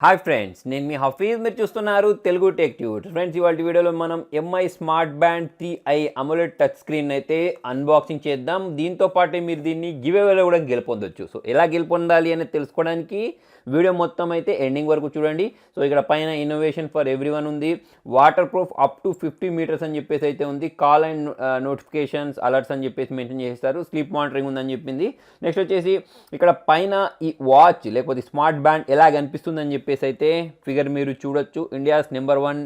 Hi friends, నేను మీ హఫీజ్. మీరు చూస్తున్నారు తెలుగు టెక్ ట్యూట్. ఫ్రెండ్స్, ఇవాళ వీడియోలో మనం MI smart band 3i AMOLED touch screen అయితే అన్బాక్సింగ్ చేద్దాం. దీంతో పాటు మీరు దీన్ని గివ్ అవేలో కూడా గెలుపొందొచ్చు. సో ఎలా గెలుపొందాలి అనేది తెలుసుకోవడానికి వీడియో మొత్తం అయితే ఎండింగ్ వరకు చూడండి. సో ఇక్కడ పైన ఇన్నోవేషన్ ఫర్ ఎవ్రీవన్ ఉంది, waterproof up to 50 metres అని చెప్పేసి అయితే ఉంది, కాల్ అండ్ నోటిఫికేషన్స్ అలర్ట్స్ అని చెప్పేసి మెన్షన్ చేస్తారు, స్లీప్ మానిటరింగ్ ఉందని చెప్పింది. నెక్స్ట్ వచ్చేసి ఇక్కడ పైన ఈ వాచ్ లేకపోతే స్మార్ట్ బ్యాండ్ ఎలా కనిపిస్తుందని చెప్పేసి అయితే ఫిగర్ మీరు చూడొచ్చు. ఇండియాస్ నెంబర్ 1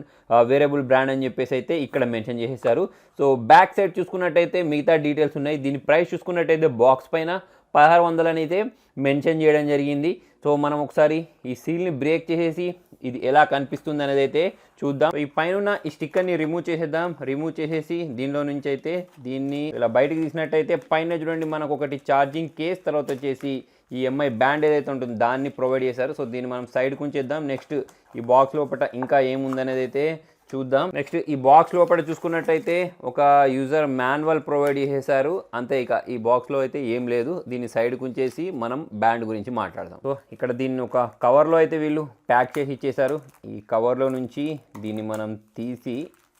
వేరియబుల్ బ్రాండ్ అని చెప్పేసి అయితే ఇక్కడ మెన్షన్ చేసేసారు. సో బ్యాక్ సైడ్ చూసుకున్నట్టయితే మిగతా డీటెయిల్స్ ఉన్నాయి. దీని ప్రైస్ చూసుకున్నట్టయితే బాక్స్ పైన 1600 అని అయితే మెన్షన్ చేయడం జరిగింది. సో మనం ఒకసారి ఈ సీల్ని బ్రేక్ చేసేసి ఇది ఎలా కనిపిస్తుంది అనేది అయితే చూద్దాం. ఈ పైన ఈ స్టిక్కర్ని రిమూవ్ చేసేద్దాం. రిమూవ్ చేసేసి దీనిలో నుంచి అయితే దీన్ని ఇలా బయటకు తీసినట్టయితే పైన చూడండి మనకు ఒకటి ఛార్జింగ్ కేస్, తర్వాత వచ్చేసి ఈ ఎంఐ బ్యాండ్ ఏదైతే ఉంటుందో దాన్ని ప్రొవైడ్ చేశారు. సో దీన్ని మనం సైడ్కి ఉంచేద్దాం. నెక్స్ట్ ఈ బాక్స్ లోపల ఇంకా ఏముందనేది అయితే చూద్దాం. నెక్స్ట్ ఈ బాక్స్ లోపల చూసుకున్నట్టయితే ఒక యూజర్ మాన్యువల్ ప్రొవైడ్ చేసేసారు, అంతే. ఇక ఈ బాక్స్లో అయితే ఏం లేదు. దీన్ని సైడ్కి ఉంచేసి మనం బ్యాండ్ గురించి మాట్లాడదాం. సో ఇక్కడ దీన్ని ఒక కవర్లో అయితే వీళ్ళు ప్యాక్ చేసి ఇచ్చేసారు. ఈ కవర్లో నుంచి దీన్ని మనం తీసి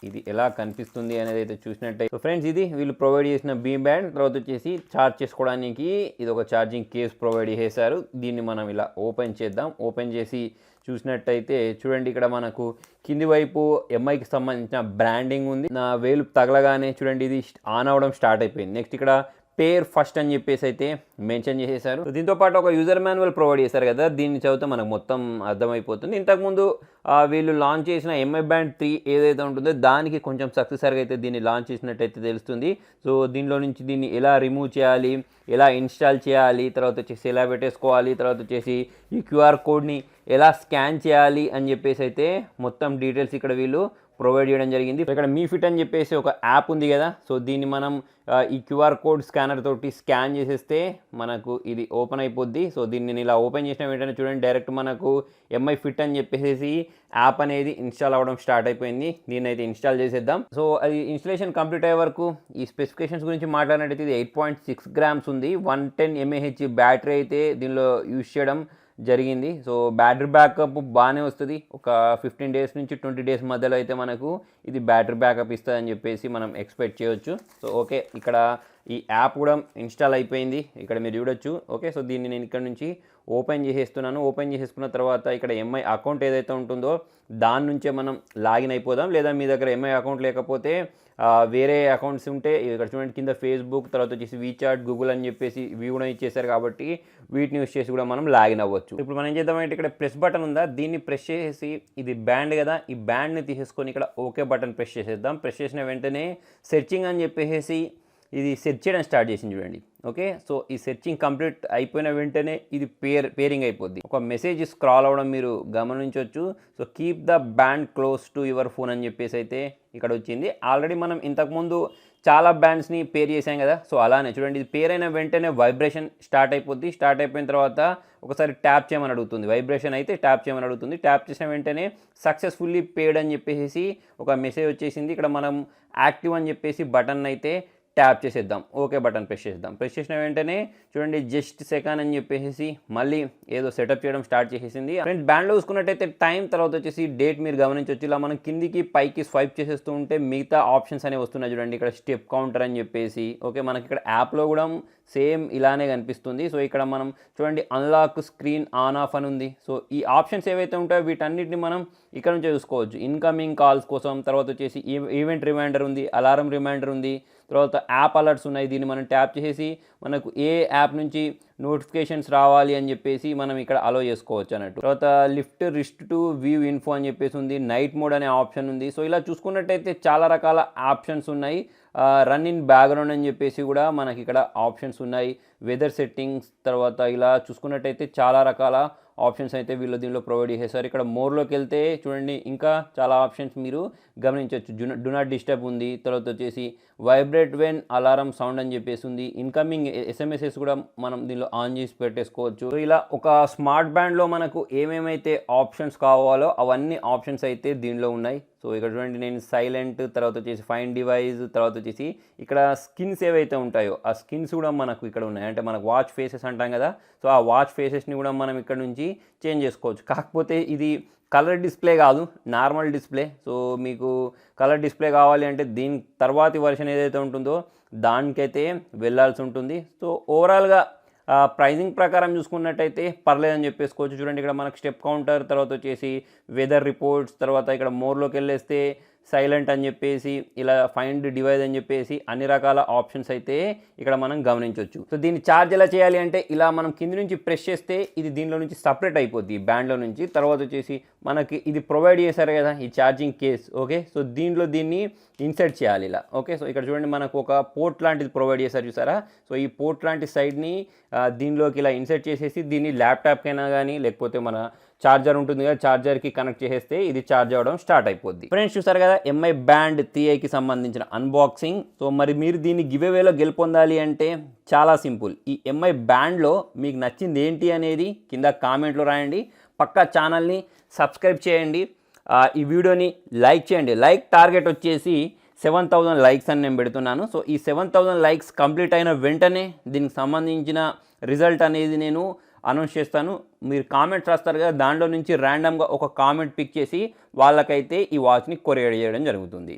ఇది ఎలా కనిపిస్తుంది అనేది అయితే చూసినట్టయితే, సో ఫ్రెండ్స్ ఇది వీళ్ళు ప్రొవైడ్ చేసిన బీ బ్యాండ్. తర్వాత వచ్చేసి ఛార్జ్ చేసుకోవడానికి ఇది ఒక ఛార్జింగ్ కేస్ ప్రొవైడ్ చేశారు. దీన్ని మనం ఇలా ఓపెన్ చేద్దాం. ఓపెన్ చేసి చూసినట్టయితే చూడండి, ఇక్కడ మనకు కింది వైపు ఎంఐకి సంబంధించిన బ్రాండింగ్ ఉంది. నా వేలు తగలగానే చూడండి ఇది ఆన్ అవ్వడం స్టార్ట్ అయిపోయింది. నెక్స్ట్ ఇక్కడ పేర్ ఫస్ట్ అని చెప్పేసి అయితే మెన్షన్ చేసేసారు. దీంతో పాటు ఒక యూజర్ మాన్యువల్ ప్రొవైడ్ చేశారు కదా, దీన్ని చదివితే మనకు మొత్తం అర్థమైపోతుంది. ఇంతకుముందు వీళ్ళు లాంచ్ చేసిన ఎంఐ బ్యాండ్ 3 ఏదైతే ఉంటుందో దానికి కొంచెం సక్సెసర్గా అయితే దీన్ని లాంచ్ చేసినట్టయితే తెలుస్తుంది. సో దీనిలో నుంచి దీన్ని ఎలా రిమూవ్ చేయాలి, ఎలా ఇన్స్టాల్ చేయాలి, తర్వాత వచ్చేసి ఎలా పెట్టేసుకోవాలి, తర్వాత వచ్చేసి ఈ క్యూఆర్ కోడ్ని ఎలా స్కాన్ చేయాలి అని చెప్పేసి అయితే మొత్తం డీటెయిల్స్ ఇక్కడ వీళ్ళు ప్రొవైడ్ చేయడం జరిగింది. ఇక్కడ మీ ఫిట్ అని చెప్పేసి ఒక యాప్ ఉంది కదా, సో దీన్ని మనం ఈ క్యూఆర్ కోడ్ స్కానర్ తోటి స్కాన్ చేసేస్తే మనకు ఇది ఓపెన్ అయిపోద్ది. సో దీన్ని నేను ఇలా ఓపెన్ చేసిన వెంటనే చూడండి డైరెక్ట్ మనకు ఎంఐ ఫిట్ అని చెప్పేసి యాప్ అనేది ఇన్స్టాల్ అవ్వడం స్టార్ట్ అయిపోయింది. దీన్ని అయితే ఇన్స్టాల్ చేసేద్దాం. సో అది ఇన్స్టలేషన్ కంప్లీట్ అయ్యే వరకు ఈ స్పెసిఫికేషన్స్ గురించి మాట్లాడినట్టయితే ఇది 8.6 grams ఉంది, 110 mAh బ్యాటరీ అయితే దీనిలో యూజ్ చేయడం జరిగింది. సో బ్యాటరీ బ్యాకప్ బాగానే వస్తుంది. ఒక 15 days నుంచి 20 days మధ్యలో అయితే మనకు ఇది బ్యాటరీ బ్యాకప్ ఇస్తుంది అని చెప్పేసి మనం ఎక్స్పెక్ట్ చేయొచ్చు. సో ఓకే, ఇక్కడ ఈ యాప్ కూడా ఇన్స్టాల్ అయిపోయింది, ఇక్కడ మీరు చూడొచ్చు. ఓకే, సో దీన్ని నేను ఇక్కడ నుంచి ఓపెన్ చేసేస్తున్నాను. ఓపెన్ చేసేసుకున్న తర్వాత ఇక్కడ ఎంఐ అకౌంట్ ఏదైతే ఉంటుందో దాని నుంచే మనం లాగిన్ అయిపోదాం. లేదా మీ దగ్గర ఎంఐ అకౌంట్ లేకపోతే వేరే అకౌంట్స్ ఉంటే ఇక్కడ చూడండి కింద ఫేస్బుక్, తర్వాత వచ్చేసి వీచాట్, గూగుల్ అని చెప్పేసి ఇవి కూడా ఇచ్చేసారు కాబట్టి వీటిని యూస్ చేసి కూడా మనం లాగిన్ అవ్వచ్చు. ఇప్పుడు మనం ఏం చేద్దామంటే ఇక్కడ ప్రెస్ బటన్ ఉందా, దీన్ని ప్రెస్ చేసి ఇది బ్యాండ్ కదా, ఈ బ్యాండ్ని తీసేసుకొని ఇక్కడ ఓకే బటన్ ప్రెస్ చేసేద్దాం. ప్రెస్ చేసిన వెంటనే సెర్చింగ్ అని చెప్పేసి ఇది సెర్చ్ చేయడం స్టార్ట్ చేసింది చూడండి. ఓకే, సో ఈ సెర్చింగ్ కంప్లీట్ అయిపోయిన వెంటనే ఇది పేరింగ్ అయిపోద్ది. ఒక మెసేజ్ స్క్రాల్ అవ్వడం మీరు గమనించవచ్చు. So keep the band close to your phone అని చెప్పేసి అయితే ఇక్కడ వచ్చింది. ఆల్రెడీ మనం ఇంతకుముందు చాలా బ్యాండ్స్ని పేర్ చేసాం కదా, సో అలానే చూడండి ఇది పేర్ అయిన వెంటనే వైబ్రేషన్ స్టార్ట్ అయిపోద్ది. స్టార్ట్ అయిపోయిన తర్వాత ఒకసారి ట్యాప్ చేయమని అడుగుతుంది. వైబ్రేషన్ అయితే ట్యాప్ చేయమని అడుగుతుంది. ట్యాప్ చేసిన వెంటనే సక్సెస్ఫుల్లీ పేడ్ అని చెప్పేసి ఒక మెసేజ్ వచ్చేసింది. ఇక్కడ మనం యాక్టివ్ అని చెప్పేసి బటన్ అయితే ట్యాప్ చేసేద్దాం. ఓకే బటన్ ప్రెస్ చేద్దాం. ప్రెస్ చేసిన వెంటనే చూడండి జస్ట్ సెకండ్ అని చెప్పేసి మళ్ళీ ఏదో సెటప్ చేయడం స్టార్ట్ చేసేసింది. ఫ్రెండ్స్ బ్యాండ్లో చూసుకున్నట్టయితే టైం, తర్వాత వచ్చేసి డేట్ మీరు గమనించవచ్చు. ఇలా మనం కిందికి పైకి స్వైప్ చేసేస్తూ ఉంటే మిగతా ఆప్షన్స్ అనేవి వస్తున్నాయి చూడండి. ఇక్కడ స్టెప్ కౌంటర్ అని చెప్పేసి, ఓకే మనకి ఇక్కడ యాప్లో కూడా సేమ్ ఇలానే కనిపిస్తుంది. సో ఇక్కడ మనం చూడండి అన్లాక్ స్క్రీన్ ఆన్ ఆఫ్ అని ఉంది. సో ఈ ఆప్షన్స్ ఏవైతే ఉంటాయో వీటన్నిటిని మనం ఇక్కడ నుంచే చూసుకోవచ్చు. ఇన్కమింగ్ కాల్స్ కోసం, తర్వాత వచ్చేసి ఈవెంట్ రిమైండర్ ఉంది, అలారం రిమైండర్ ఉంది, తర్వాత యాప్ అలర్ట్స్ ఉన్నాయి. దీన్ని మనం ట్యాప్ చేసి మనకు ఏ యాప్ నుంచి నోటిఫికేషన్స్ రావాలి అని చెప్పేసి మనం ఇక్కడ అలో చేసుకోవచ్చు అన్నట్టు. తర్వాత lift wrist to view info అని చెప్పేసి ఉంది, నైట్ మోడ్ అనే ఆప్షన్ ఉంది. సో ఇలా చూసుకున్నట్టయితే చాలా రకాల ఆప్షన్స్ ఉన్నాయి. రన్ ఇన్ బ్యాక్గ్రౌండ్ అని చెప్పేసి కూడా మనకి ఇక్కడ ఆప్షన్స్ ఉన్నాయి. వెదర్ సెట్టింగ్స్, తర్వాత ఇలా చూసుకున్నట్టయితే చాలా రకాల ఆప్షన్స్ అయితే వీళ్ళు దీనిలో ప్రొవైడ్ చేసేసారు. ఇక్కడ మోర్లోకి వెళ్తే చూడండి ఇంకా చాలా ఆప్షన్స్ మీరు గమనించవచ్చు. డు నాట్ డిస్టర్బ్ ఉంది, తర్వాత వచ్చేసి వైబ్రేట్ వెన్ అలారం సౌండ్ అని చెప్పేసి ఉంది. ఇన్కమింగ్ ఎస్ఎంఎస్ఎస్ కూడా మనం దీనిలో ఆన్ చేసి పెట్టేసుకోవచ్చు. సో ఇలా ఒక స్మార్ట్ బ్యాండ్లో మనకు ఏమేమైతే ఆప్షన్స్ కావాలో అవన్నీ ఆప్షన్స్ అయితే దీనిలో ఉన్నాయి. సో ఇక్కడ చూడండి నేను సైలెంట్, తర్వాత వచ్చేసి ఫైండ్ డివైస్, తర్వాత వచ్చేసి ఇక్కడ స్కిన్స్ ఏవైతే ఉంటాయో ఆ స్కిన్స్ కూడా మనకు ఇక్కడ ఉన్నాయి. అంటే మనకు వాచ్ ఫేసెస్ అంటాం కదా, సో ఆ వాచ్ ఫేసెస్ని కూడా మనం ఇక్కడ నుంచి చేంజ్ చేసుకోవచ్చు. కాకపోతే ఇది కలర్ డిస్ప్లే కాదు, నార్మల్ డిస్ప్లే. సో మీకు కలర్ డిస్ప్లే కావాలి అంటే దీని తర్వాతి వర్షన్ ఏదైతే ఉంటుందో దానికైతే వెళ్ళాల్సి ఉంటుంది. సో ఓవరాల్గా ప్రైజింగ్ ప్రకారం చూసుకున్నట్టయితే పర్లేదని చెప్పేసుకోవచ్చు. చూడండి ఇక్కడ మనకు స్టెప్ కౌంటర్, తర్వాత వచ్చేసి వెదర్ రిపోర్ట్స్, తర్వాత ఇక్కడ మోర్లోకి వెళ్ళేస్తే సైలెంట్ అని చెప్పేసి, ఇలా ఫైండ్ డివైస్ అని చెప్పేసి అన్ని రకాల ఆప్షన్స్ అయితే ఇక్కడ మనం గమనించవచ్చు. సో దీన్ని ఛార్జ్ ఎలా చేయాలి అంటే ఇలా మనం కింది నుంచి ప్రెస్ చేస్తే ఇది దీనిలో నుంచి సపరేట్ అయిపోద్ది, బ్యాండ్లో నుంచి. తర్వాత వచ్చేసి మనకి ఇది ప్రొవైడ్ చేశారు కదా ఈ ఛార్జింగ్ కేస్, ఓకే. సో దీంట్లో దీన్ని ఇన్సర్ట్ చేయాలి ఇలా, ఓకే. సో ఇక్కడ చూడండి మనకు ఒక పోర్ట్ లాంటిది ప్రొవైడ్ చేశారు చూసారా. సో ఈ పోర్ట్ లాంటి సైడ్ని దీనిలోకి ఇలా ఇన్సర్ట్ చేసేసి దీన్ని ల్యాప్టాప్కైనా కానీ లేకపోతే మన ఛార్జర్ ఉంటుంది కదా, ఛార్జర్కి కనెక్ట్ చేసేస్తే ఇది ఛార్జ్ అవ్వడం స్టార్ట్ అయిపోద్ది. ఫ్రెండ్స్ చూసారు కదా ఎంఐ బ్యాండ్ 3iకి సంబంధించిన అన్బాక్సింగ్. సో మరి మీరు దీన్ని గివ్ అవేలో గెలుపొందాలి అంటే చాలా సింపుల్. ఈ ఎంఐ బ్యాండ్లో మీకు నచ్చింది ఏంటి అనేది కింద కామెంట్లో రాయండి. పక్కా ఛానల్ని సబ్స్క్రైబ్ చేయండి, ఈ వీడియోని లైక్ చేయండి. లైక్ టార్గెట్ వచ్చేసి 7,000 లైక్స్ అని నేను పెడుతున్నాను. సో ఈ 7,000 లైక్స్ కంప్లీట్ అయిన వెంటనే దీనికి సంబంధించిన రిజల్ట్ అనేది నేను అనౌన్స్ చేస్తాను. మీరు కామెంట్స్ రాస్తారు కదా, దాంట్లో నుంచి ర్యాండమ్గా ఒక కామెంట్ పిక్ చేసి వాళ్ళకైతే ఈ వాచ్ని కొరియర్ చేయడం జరుగుతుంది.